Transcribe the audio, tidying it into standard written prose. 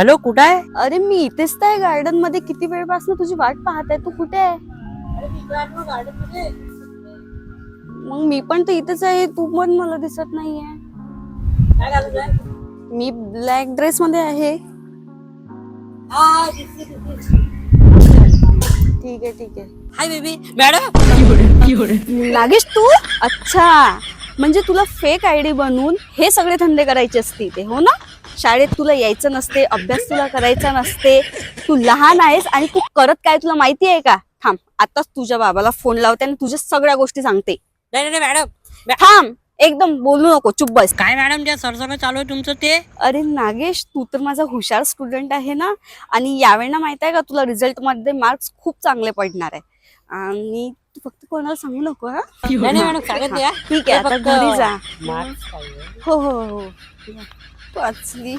Hello, कुठं आहे? अरे मी इथेच तर आहे गार्डन मध्ये. किती वेळपासून तुझी वाट पाहत आहे. तू कुठे आहे? मग मी पण तर इथेच आहे. तू पण मला दिसत नाहीये. मी ब्लॅक ड्रेस मध्ये आहे. ठीक आहे ठीक आहे. Hi baby madam. नागेश तू? अच्छा, म्हणजे तुला फेक आयडी बनवून हे सगळे धंदे करायचे असते ते, हो ना? शाळेत तुला यायचं नसते, अभ्यास तुला करायचा नसते, तू लहान आहेस आणि तू करत काय तुला माहिती आहे का? थांब, आताच तुझ्या बाबाला फोन लावते आणि तुझ्या सगळ्या गोष्टी सांगते. नाही नाही मॅडम. थांब, एकदम बोलू नको, चुप बस. काय मॅडम, त्या सरसकट चालू आहे तुमचं ते? अरे नागेश, तू तर माझा हुशार स्टुडंट आहे ना, आणि यावेळेला माहित आहे का तुला रिझल्ट मध्ये मार्क्स खूप चांगले पडणार आहे. आणि तू फक्त कोणाला सांगू नको. हा नाही नाही मॅडम, सांगत द्या. ठीक आहे, आता घरी जा. मार्क्स पाहिजे. हो हो हो. वाचली.